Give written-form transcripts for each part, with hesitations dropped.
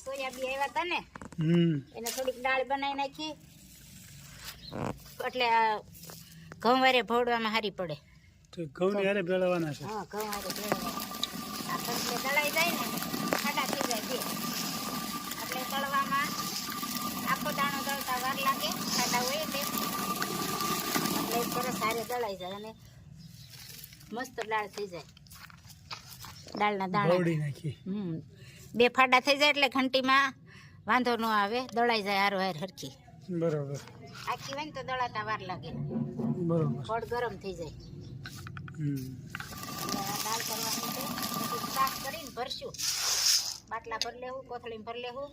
સોયાબી આવ્યા હતા ને એને થોડીક દાળ બનાવી નાખી એટલે ઘઉં વારે ભોડવામાં સારી પડે. ઘઉં યારે ભેળવવાના છે. હા, ઘઉં વારે ભેળવવાના. આ પછી દળાઈ જાય ને ખાડા થઈ જાય બે એટલે તળવામાં આખો દાણો દળતા વાર લાગે, ખાડા હોય તે એટલે સરસ સારે દળાઈ જાય અને મસ્ત દાળ થઈ જાય. દાળના દાણા બે ફાડા થઈ જાય એટલે ઘંટીમાં વાંધો ન આવે, દળાઈ જાય હારો હાર હરખી. બરાબર. આખી હોય ને તો દળાતા વાર લાગે. બરાબર. ફળ ગરમ થઈ જાય. દાળ કરવાની છે, પછી સાફ કરીને ભરશું. બાટલા ભરી લેવું, કોથળીમાં ભરી લેવું,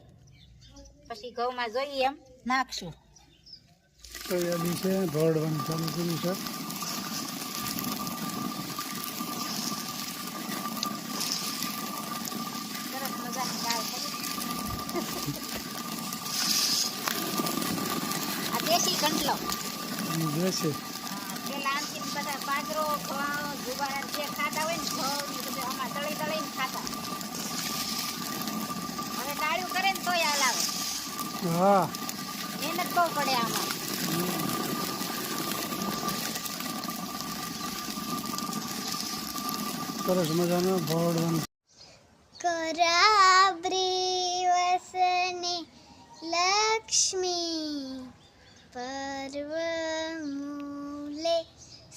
પછી ઘઉંમાં જોઈએ એમ નાખશું. સોયાબીન છે, ભરડવાનું ચાલુ કર્યું છે. સરસ મજાની દાળ કરી. આ દેશી કંટલો. દેશી. પેલા આમથી બધા બાજરો, ઘઉં, જુવાર જે ખાતા હોય ને ઘઉં ને બધું આમાં દળી દળીને ખાતા. હવે ડાળ્યું કરે ને તોય હલાવે. હા, મહેનત બહુ પડે આમાં. સરસ મજાનો ભરડવાનું. कराब्री वसने लक्ष्मी पर्वमूले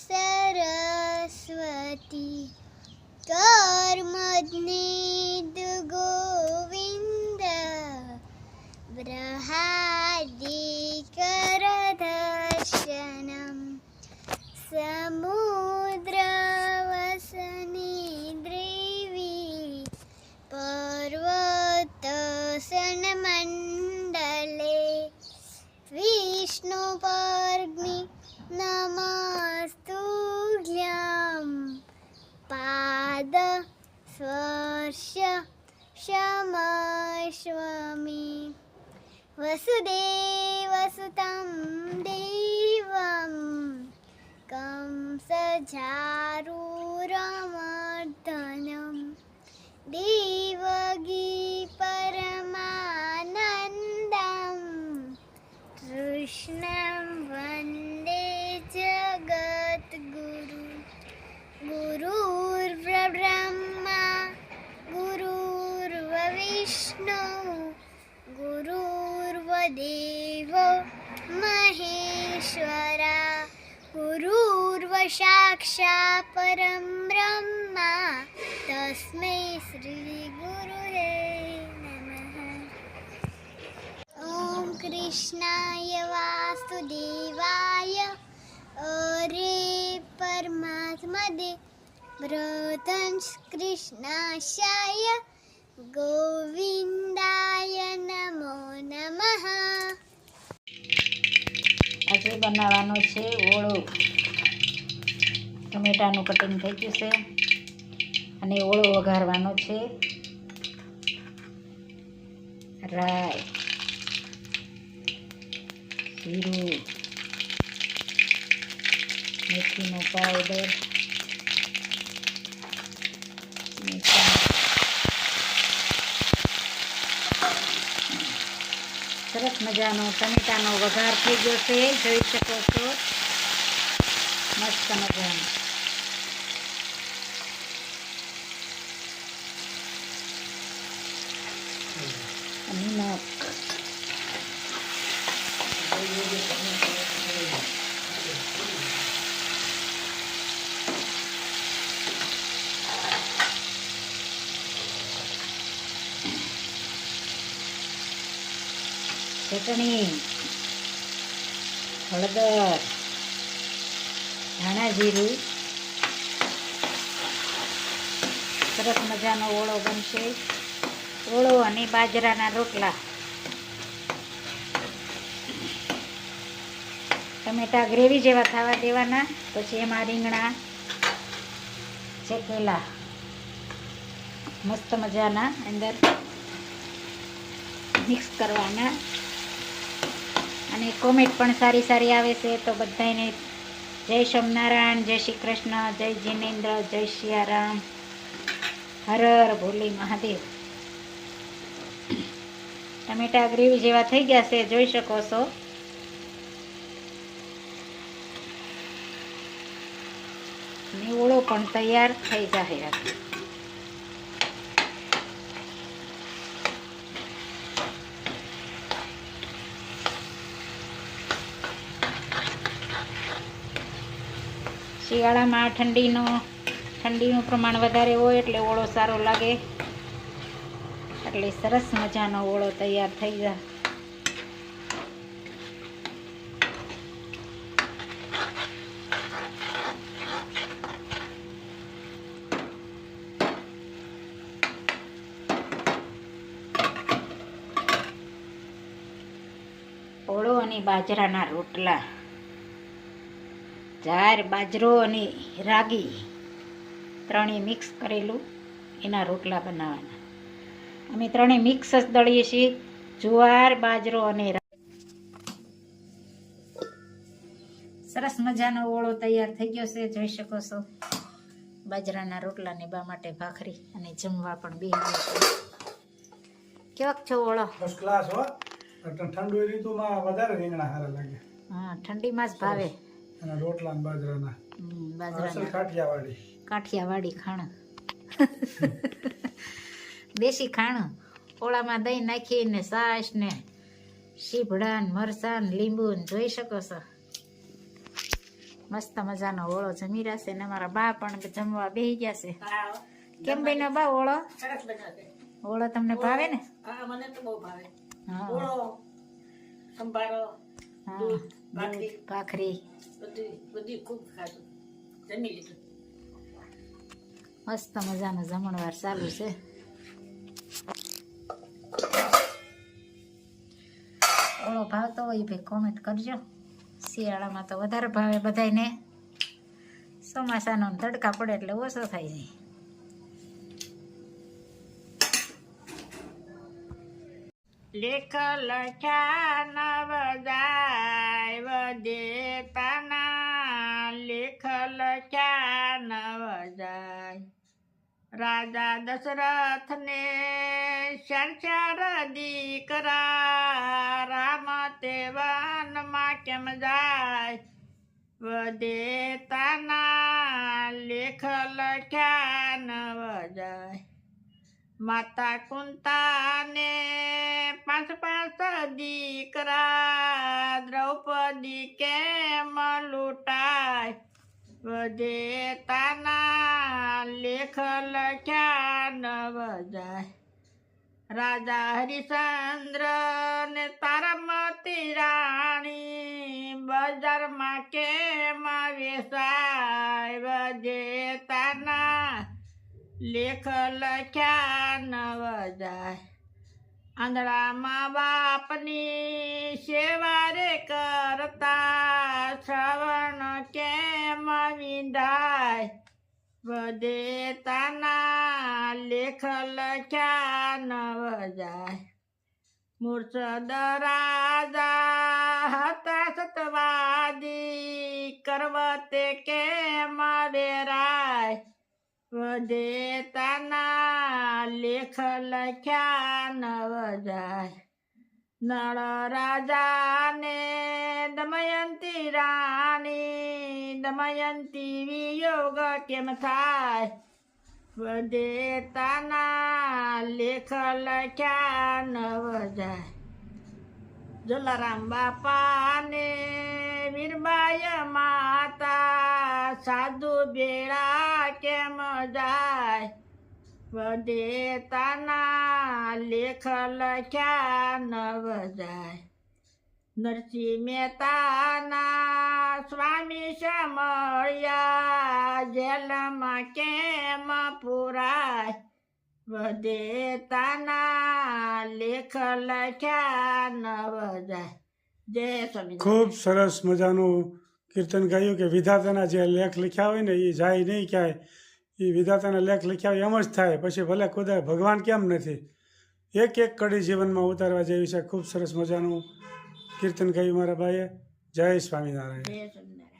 सरस्वती कर्मज्ञेद गोविंद बृहादिकर दर्शनम समुद्र वसने द्रेवी पर्वत सनमंडले विष्णु पर्ग्नि नमस्तुभ्यं पाद स्पर्श क्षमस्वमि वसुदेवसुतं देवं कंसचारूरमर्दनं देवगी परमानन्दं कृष्णं वन्दे जगद्गुरु गुरुर्ब्रह्मा गुरुर्विष्णु गुरुर्वदेवो महेश्वरा गुरुर्वसाक्षात् परं ब्रह्मा तस्मै श्री गुरुवे नमः। ओम कृष्णाय वासुदेवाय अरे परमात्मने व्रतंस कृष्णाशाय गोविंदाय नमो नमः। આજે બનાવવાનો છે ઓળો. ટમેટાનું કટિંગ થઈ ગયું છે અને ઓળો વઘારવાનો છે. રાઈ, જીરું, મેથીનો પાવડર, સરસ મજાનો ટમેટાનો વઘાર થઈ ગયો છે, જોઈ શકો છો. મસ્ત મજાનો. નિમક, ચટણી, હળદર, ધાણા જીરું. સરસ મજાનો ઓળો બનશે. ઓળો અને બાજરાના રોટલા. ટમેટા ગ્રેવી જેવા થવા દેવાના, પછી એમાં રીંગણા શેકેલા મસ્ત મજાના અંદર મિક્સ કરવાના. અને કોમેન્ટ પણ સારી સારી આવે છે, તો બધાને જય સ્વામિનારાયણ, જય શ્રી કૃષ્ણ, જય જિનેન્દ્ર, જય સિયારામ, હર હર ભોલે મહાદેવ. ટમેટા ગ્રેવી જેવા થઈ ગયા છે, જોઈ શકો છો. ને ઓળો પણ તૈયાર થઈ જાય. શિયાળામાં ઠંડીનું પ્રમાણ વધારે હોય એટલે ઓળો સારો લાગે. એટલે સરસ મજાનો ઓળો તૈયાર થઈ જાય. ઓળો અને બાજરાના રોટલા, જાર, બાજરો અને રાગી ત્રણેય મિક્સ કરેલું એના રોટલા બનાવવાના. અમે ત્રણેય મિક્સ જ દળીએ છીએ, જુવાર, બાજરો અને સરસ મજાનો ઓળો તૈયાર થઈ ગયો છે, જોઈ શકો છો. બાજરાના રોટલાને બા માટે ભાખરી અને જમવા પણ બે કેવાક છો ઓળો? ફર્સ્ટ ક્લાસ હો. ઠંડુ ઋતુમાં વધારે રીંગણા સારા લાગે. હા, ઠંડીમાં જ ભાવે. અને રોટલા ને બાજરાના. બાજરાના કાઠિયાવાડી ખાણ. દેશી ખાણ. ઓળામાં દહીં નાખીને છાશ ને સીભડા ને મરચાં ને લીંબુ ને જોઈ શકો છો. મસ્ત મજાનો ઓળો જમી રહેશે ને અમારા બા પણ જમવા બેસી ગયા છે. કેમ બેનો બા ઓળો? ઓળો તમને ભાવે ને? મને તો બહુ ભાવે. હા, ઓળો, સંભારો, દૂધ, ભાખરી બધી ખૂબ ખાધું, જમી લીધું. મસ્ત મજાનો જમણવાર ચાલુ છે. ઓળો ભાવતો હોય ભાઈ કોમેન્ટ કરજો. શિયાળામાં તો વધારે ભાવે બધાયને. ચોમાસાનો તડકા પડે એટલે ઓછો થાય છે. લેખ લખ્યા નવ જાય વદેતાના, લેખ લખ્યા નવ જાય. રાજા દશરથને ચાર દીકરા, રામ તે વનમાં કેમ જાય વદેતાના, લેખ લખ્યા નવ જાય. માતા કુંતાને પાંચ દીકરા, દ્રૌપદી કેમ લૂંટાય વદેતાના, લેખ લખ્યા નવ જાય. રાજા હરિશ્ચંદ્ર ને તારામતી રાણી, બજારમાં કેમ વેચાય વદેતાના, લેખ લખ્યા નવ જાય. આંધળામાં બાપની સેવા રે કરતા, શ્રવણ કેમ વિંધાય વદેતાના, લેખ લખ્યા નવ જાય. મૂર્છદ રાજા હતા સતવાદી, કરવતે કેમ વેરાય વદેતાના, લેખ લખ્યા નવ જાય. નળ રાજાને દમયંતી રાણી, દમયંતી વિયોગ કેમ થાય વદેતાના, લેખ લખ્યા નવ જાય. જલારામ બાપાને વીરબાઈ માતા, સાધુ બેડા કેમ જાય વદેતાના, લેખ લખ્યા નવ જાય. નરસિંહ મહેતાના સ્વામી મળ્યા, જેલમાં કેમ પુરાય વદેતાના, લેખ લખ્યા નવ જાય. જય સ્વામી. ખૂબ સરસ મજાનું કીર્તન ગાયું કે વિધાતાના જે લેખ લખ્યા હોય ને એ જાય નહીં ક્યાંય. એ વિધાતાના લેખ લખ્યા હોય એમ જ થાય. પછી ભલે ખુદા ભગવાન કેમ નથી, એક એક કડી જીવનમાં ઉતારવા જેવી છે. ખૂબ સરસ મજાનું કીર્તન ગાયું મારા ભાઈએ. જય સ્વામિનારાયણ. જય સ્વામિનારાયણ.